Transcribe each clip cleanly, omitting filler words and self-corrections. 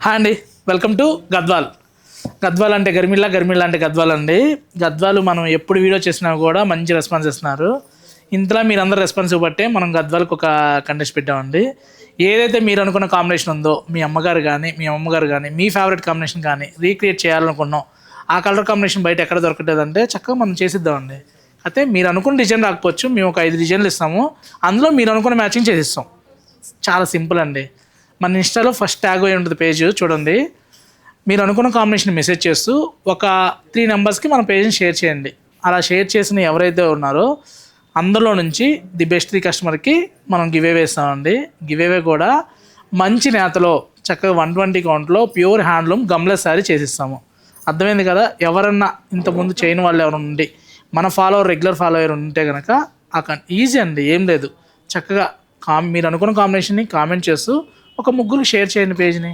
Hi అండి, welcome to Gadwal. Gadwal అంటే గర్మిల్లా, గర్మిల్లా అంటే గద్వాల్ అండి. గద్వాలు మనం ఎప్పుడు వీడియో చేసినా కూడా మంచి రెస్పాన్స్ ఇస్తున్నారు. ఇంతలా మీరందరూ రెస్పాన్స్ ఇవ్వబట్టే మనం గద్వాలకు ఒక కంటెస్ట్ పెట్టామండి. ఏదైతే మీరు అనుకున్న కాంబినేషన్ ఉందో, మీ అమ్మగారు కానీ మీ అమ్మగారు కానీ మీ ఫేవరెట్ కాంబినేషన్ కానీ రీక్రియేట్ చేయాలనుకున్నాం, ఆ కలర్ కాంబినేషన్ బయట ఎక్కడ దొరకలేదంటే చక్కగా మనం చేసిద్దామండి. అయితే మీరు అనుకున్న డిజైన్ రాకపోవచ్చు, మేము ఒక 5 డిజైన్లు ఇస్తాము, అందులో మీరు అనుకున్న మ్యాచింగ్ చేసిస్తాం. చాలా సింపుల్ అండి. మన ఇన్స్టాలో ఫస్ట్ ట్యాగ్ అయి ఉంటుంది పేజ్, చూడండి. మీరు అనుకున్న కాంబినేషన్ మెసేజ్ చేస్తూ ఒక 3 నెంబర్స్కి మన పేజ్ని షేర్ చేయండి. అలా షేర్ చేసిన ఎవరైతే ఉన్నారో అందులో నుంచి ది బెస్ట్ 3 కస్టమర్కి మనం గివ్ అవే ఇస్తామండి. గివ్ అవే కూడా మంచి నేతలో చక్కగా 120 కౌంట్లో ప్యూర్ హ్యాండ్లూమ్ గమ్లెస్ శారీ చేసిస్తాము. అర్థమైంది కదా? ఎవరన్నా ఇంతకుముందు చేయని వాళ్ళు ఎవరైనా ఉండి మన రెగ్యులర్ ఫాలోవర్ ఉంటే కనుక ఈజీ అండి, ఏం లేదు. చక్కగా మీరు అనుకున్న కాంబినేషన్ని కామెంట్ చేస్తూ ఒక ముగ్గురికి షేర్ చేయండి. పేజ్ని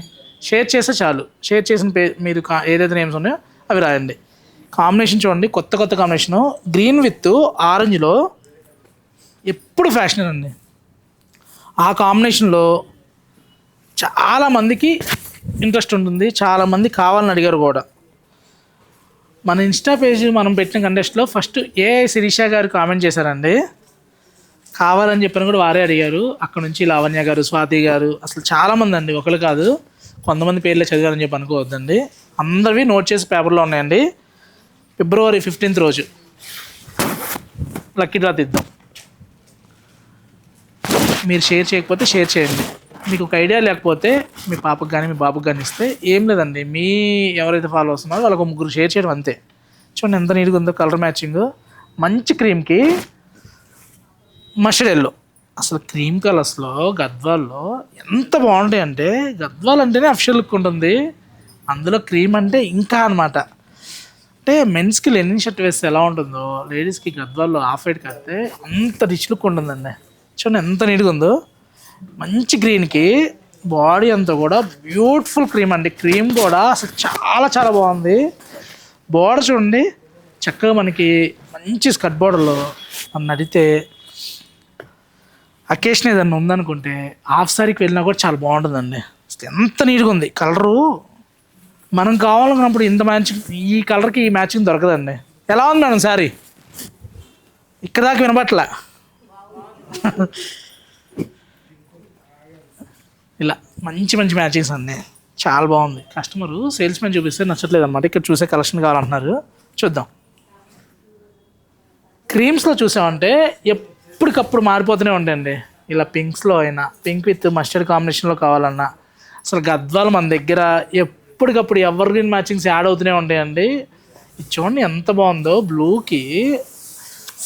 షేర్ చేస్తే చాలు. షేర్ చేసిన మీరు ఏదైతే నేమ్స్ ఉన్నాయో అవి రాయండి. కాంబినేషన్ చూడండి, కొత్త కాంబినేషను. గ్రీన్ విత్ ఆరెంజ్లో ఎప్పుడు ఫ్యాషన్ అండి. ఆ కాంబినేషన్లో చాలామందికి ఇంట్రెస్ట్ ఉంటుంది, చాలామంది కావాలని అడిగారు కూడా. మన ఇన్స్టా పేజ్ మనం పెట్టిన కంటెస్ట్లో ఫస్ట్ శిరీష గారు కామెంట్ చేశారండి. కావాలని చెప్పిన కూడా వారే అడిగారు. అక్కడ నుంచి లావణ్య గారు, స్వాతి గారు, అసలు చాలామంది అండి, ఒకరు కాదు, కొంతమంది పేర్లే చదివారని చెప్పి అనుకోవద్దండి. అందరివి నోట్ చేసి పేపర్లో ఉన్నాయండి. February 15th రోజు లక్కీ డ్రా తీద్దాం. మీరు షేర్ చేయకపోతే షేర్ చేయండి. మీకు ఒక ఐడియా లేకపోతే మీ పాపకు కానీ మీ బాబుకి కానీ ఇస్తే ఏం లేదండి, మీ ఎవరైతే ఫాలో వస్తున్నారో వాళ్ళకు ముగ్గురు షేర్ చేయడం అంతే. చూడండి ఎంత నీట్గా ఉందో కలర్ మ్యాచింగ్. మంచి క్రీమ్కి మస్టర్డ్ ఎల్లో. అసలు క్రీమ్ కలర్స్లో గద్వాల్లో ఎంత బాగుంటాయి అంటే, గద్వాల్ అంటేనే అఫిషియల్ లుక్ ఉంటుంది, అందులో క్రీమ్ అంటే ఇంకా అనమాట. అంటే మెన్స్కి లెనిన్ షర్ట్ వేస్తే ఎలా ఉంటుందో లేడీస్కి గద్వాల్లో ఆఫ్ వైట్ కడితే అంత రిచ్ లుక్ ఉంటుందండి. చూడండి ఎంత నీట్గా ఉందో. మంచి గ్రీన్కి బాడీ అంతా కూడా బ్యూటిఫుల్ క్రీమ్ అండి. క్రీమ్ కూడా అసలు చాలా చాలా బాగుంది. బోర్డర్ చూడండి చక్కగా మనకి మంచి స్కర్ట్ బోర్డర్లో నన్ను అడిగితే అకేషన్ ఏదన్నా ఉందనుకుంటే హాఫ్ సారీకి వెళ్ళినా కూడా చాలా బాగుంటుందండి. ఎంత నీట్గా ఉంది కలరు. మనం కావాలనుకున్నప్పుడు ఇంత మ్యాచింగ్, ఈ కలర్కి ఈ మ్యాచింగ్ దొరకదండి. ఎలా ఉంది మేడం సారీ? ఇక్కడ దాకా వినబట్లా. ఇలా మంచి మంచి మ్యాచింగ్స్ అన్నీ చాలా బాగుంది. కస్టమరు సేల్స్ మ్యాన్ చూపిస్తే నచ్చట్లేదు అనమాట. ఇక్కడ చూసే కలెక్షన్ కావాలంటున్నారు, చూద్దాం. క్రీమ్స్లో చూసామంటే ఎప్పటికప్పుడు మారిపోతూనే ఉంటాయండి. ఇలా పింక్స్లో అయినా, పింక్ విత్ మస్టర్డ్ కాంబినేషన్లో కావాలన్నా, అసలు గద్వాలు మన దగ్గర ఎప్పటికప్పుడు ఎవర్ గ్రీన్ మ్యాచింగ్స్ యాడ్ అవుతూనే ఉంటాయండి. ఇది చూడండి ఎంత బాగుందో. బ్లూకి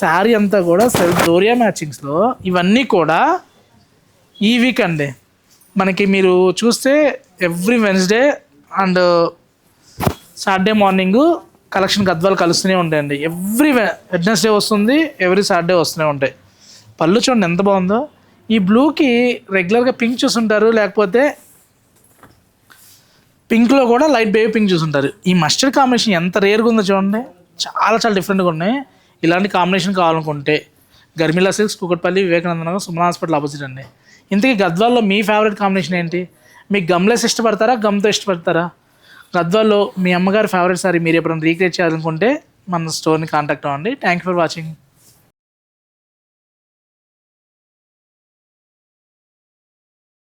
శారీ అంతా కూడా డోరియా మ్యాచింగ్స్లో. ఇవన్నీ కూడా ఈ వీక్ అండి మనకి. మీరు చూస్తే every Wednesday and Saturday morning collection గద్వాలు కలుస్తూనే ఉంటాయండి. ఎవ్రీ వెడ్నెస్డే వస్తుంది, ఎవ్రీ సాటర్డే వస్తూనే ఉంటాయి. పళ్ళు చూడండి ఎంత బాగుందో. ఈ బ్లూకి రెగ్యులర్గా పింక్ చూసుంటారు, లేకపోతే పింక్లో కూడా లైట్ బేబీ పింక్ చూసుంటారు. ఈ మస్టర్డ్ కాంబినేషన్ ఎంత రేర్గా ఉందో చూడండి, చాలా చాలా డిఫరెంట్గా ఉన్నాయి. ఇలాంటి కాంబినేషన్ కావాలనుకుంటే Garmila silks, Kukatpally, Vivekananda Nagar, Suman hospital opposite అండి. ఇంతకీ గద్వాల్లో మీ ఫేవరెట్ కాంబినేషన్ ఏంటి? మీకు గమ్లెస్ ఇష్టపడతారా, గమ్తో ఇష్టపడతారా? గద్వాల్లో మీ అమ్మగారి ఫేవరెట్ సారీ మీరు ఎప్పుడైనా రీక్రియేట్ చేయాలనుకుంటే మన స్టోర్ని కాంటాక్ట్ అవ్వండి. Thank you for watching.